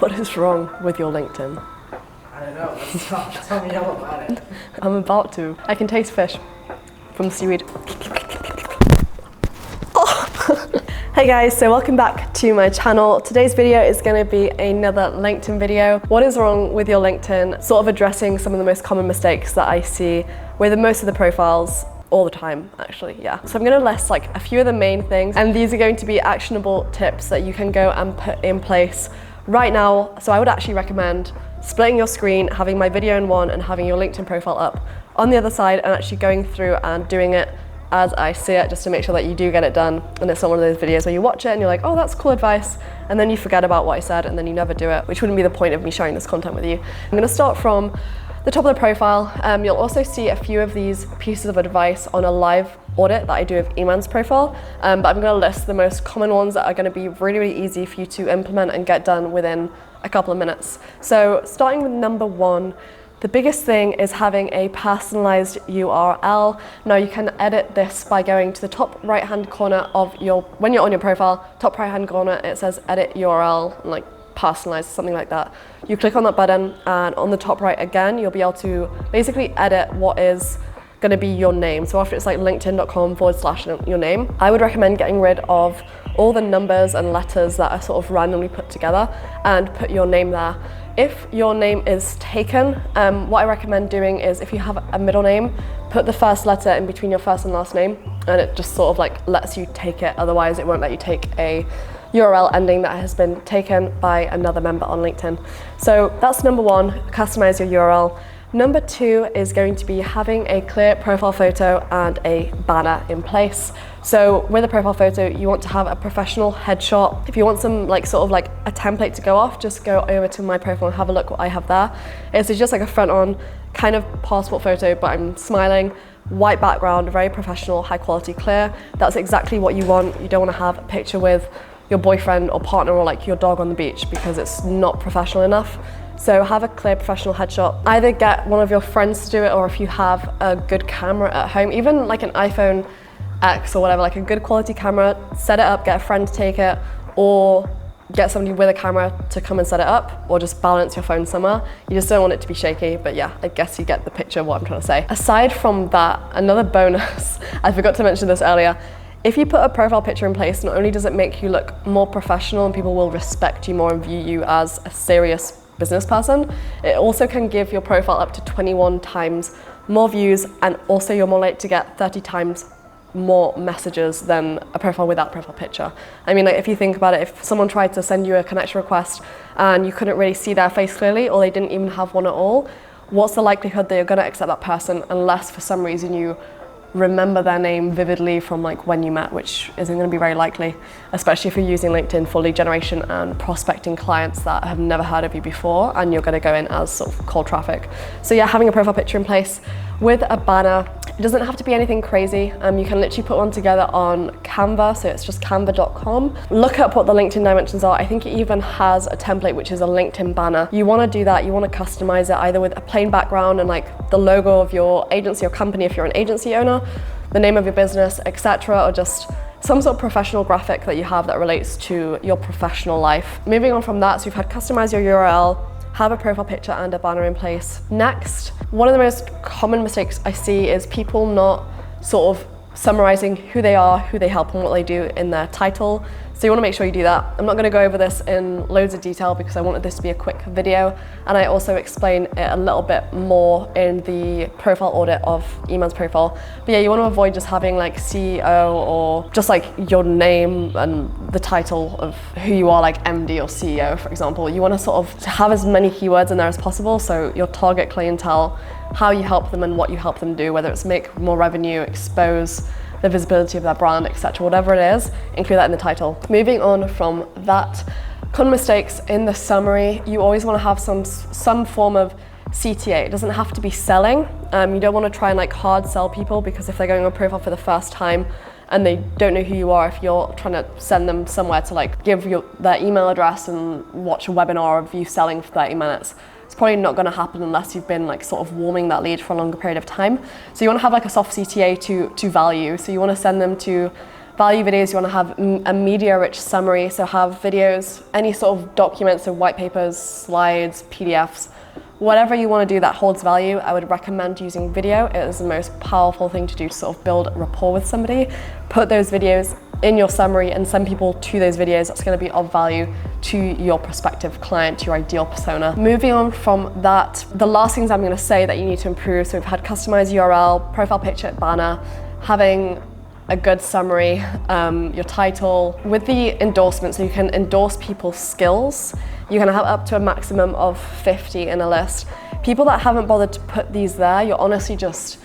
What is wrong with your LinkedIn? I don't know. Tell me all about it. I'm about to. I can taste fish from the seaweed. Oh. Hey guys, so welcome back to my channel. Today's video is going to be another LinkedIn video. What is wrong with your LinkedIn? Sort of addressing some of the most common mistakes that I see with most of the profiles all the time, actually, yeah. So I'm gonna list like a few of the main things, and these are going to be actionable tips that you can go and put in place right now. So I would actually recommend splitting your screen, having my video in one and having your LinkedIn profile up on the other side, and actually going through and doing it as I see it, just to make sure that you do get it done. And it's not one of those videos where you watch it and you're like, oh, that's cool advice, and then you forget about what I said and then you never do it, which wouldn't be the point of me sharing this content with you. I'm gonna start from the top of the profile. You'll also see a few of these pieces of advice on a live audit that I do of Iman's profile, but I'm going to list the most common ones that are going to be really, really easy for you to implement and get done within a couple of minutes. So starting with number one, the biggest thing is having a personalized URL. Now you can edit this by going to the top right hand corner of when you're on your profile, top right hand corner, it says edit URL, like personalized, something like that. You click on that button, and on the top right again, you'll be able to basically edit what is going to be your name. So after it's like linkedin.com/ your name, I would recommend getting rid of all the numbers and letters that are sort of randomly put together and put your name there. If your name is taken, what I recommend doing is, if you have a middle name, put the first letter in between your first and last name, and it just sort of like lets you take it. Otherwise it won't let you take a URL ending that has been taken by another member on LinkedIn. So that's number one, customize your URL. Number two is going to be having a clear profile photo and a banner in place. So with a profile photo, you want to have a professional headshot. If you want some sort of a template to go off, just go over to my profile and have a look what I have there. It's just like a front on kind of passport photo, but I'm smiling, white background, very professional, high quality, clear. That's exactly what you want. You don't want to have a picture with your boyfriend or partner or like your dog on the beach, because it's not professional enough. So have a clear professional headshot. Either get one of your friends to do it, or if you have a good camera at home, even like an iPhone X or whatever, like a good quality camera, set it up, get a friend to take it, or get somebody with a camera to come and set it up, or just balance your phone somewhere. You just don't want it to be shaky, but yeah, I guess you get the picture of what I'm trying to say. Aside from that, another bonus, I forgot to mention this earlier, if you put a profile picture in place, not only does it make you look more professional and people will respect you more and view you as a serious business person, it also can give your profile up to 21 times more views, and also you're more likely to get 30 times more messages than a profile without profile picture. I mean, like, if you think about it, if someone tried to send you a connection request and you couldn't really see their face clearly, or they didn't even have one at all, what's the likelihood that you're going to accept that person, unless for some reason you remember their name vividly from when you met, which isn't going to be very likely, especially if you're using LinkedIn for lead generation and prospecting clients that have never heard of you before, and you're going to go in as sort of cold traffic. So yeah, having a profile picture in place with a banner. It doesn't have to be anything crazy. You can literally put one together on Canva, so it's just canva.com. Look up what the LinkedIn dimensions are. I think it even has a template which is a LinkedIn banner. You want to do that, you want to customize it either with a plain background and like the logo of your agency or company if you're an agency owner, the name of your business, etc., or just some sort of professional graphic that you have that relates to your professional life. Moving on from that, so you've had customize your URL, have a profile picture and a banner in place. Next, one of the most common mistakes I see is people not sort of summarizing who they are, who they help, and what they do in their title. So you want to make sure you do that. I'm not going to go over this in loads of detail because I wanted this to be a quick video, and I also explain it a little bit more in the profile audit of Iman's profile. But yeah, you want to avoid just having like CEO or just like your name and the title of who you are, like MD or CEO, for example. You want to sort of have as many keywords in there as possible, so your target clientele, how you help them and what you help them do, whether it's make more revenue, expose the visibility of their brand, etc., whatever it is, include that in the title. Moving on from that, common mistakes in the summary, you always want to have some form of CTA. It doesn't have to be selling. You don't want to try and like hard sell people, because if they're going on a profile for the first time and they don't know who you are, if you're trying to send them somewhere to like give their email address and watch a webinar of you selling for 30 minutes, it's probably not going to happen unless you've been like sort of warming that lead for a longer period of time. So you want to have like a soft CTA to value. So you want to send them to Value videos, you want to have a media-rich summary, so have videos, any sort of documents, so white papers, slides, PDFs, whatever you want to do that holds value. I would recommend using video. It is the most powerful thing to do to sort of build rapport with somebody. Put those videos in your summary and send people to those videos. That's going to be of value to your prospective client, your ideal persona. Moving on from that, the last things I'm going to say that you need to improve. So we've had customized URL, profile picture, banner, having a good summary, your title. With the endorsements, you can endorse people's skills. You can have up to a maximum of 50 in a list. People that haven't bothered to put these there, you're honestly just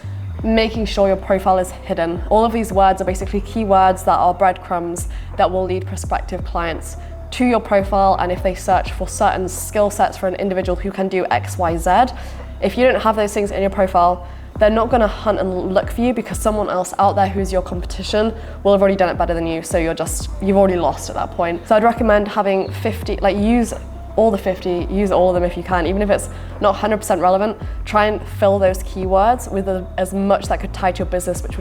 making sure your profile is hidden. All of these words are basically keywords that are breadcrumbs that will lead prospective clients to your profile, and if they search for certain skill sets for an individual who can do X, Y, Z, if you don't have those things in your profile, they're not going to hunt and look for you because someone else out there who's your competition will have already done it better than you, so you've already lost at that point. So I'd recommend having 50, like use all the 50, use all of them if you can, even if it's not 100% relevant. Try and fill those keywords with as much that could tie to your business, which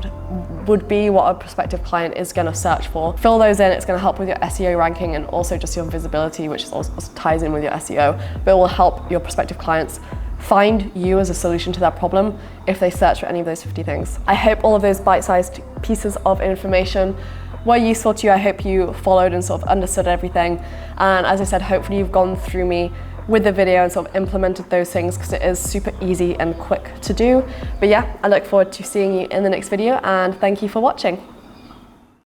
would be what a prospective client is going to search for. Fill those in. It's going to help with your SEO ranking and also just your visibility, which also ties in with your SEO, but it will help your prospective clients find you as a solution to their problem if they search for any of those 50 things. I hope all of those bite-sized pieces of information were useful to you. I hope you followed and sort of understood everything. And as I said, hopefully you've gone through me with the video and sort of implemented those things, because it is super easy and quick to do. But yeah, I look forward to seeing you in the next video, and thank you for watching.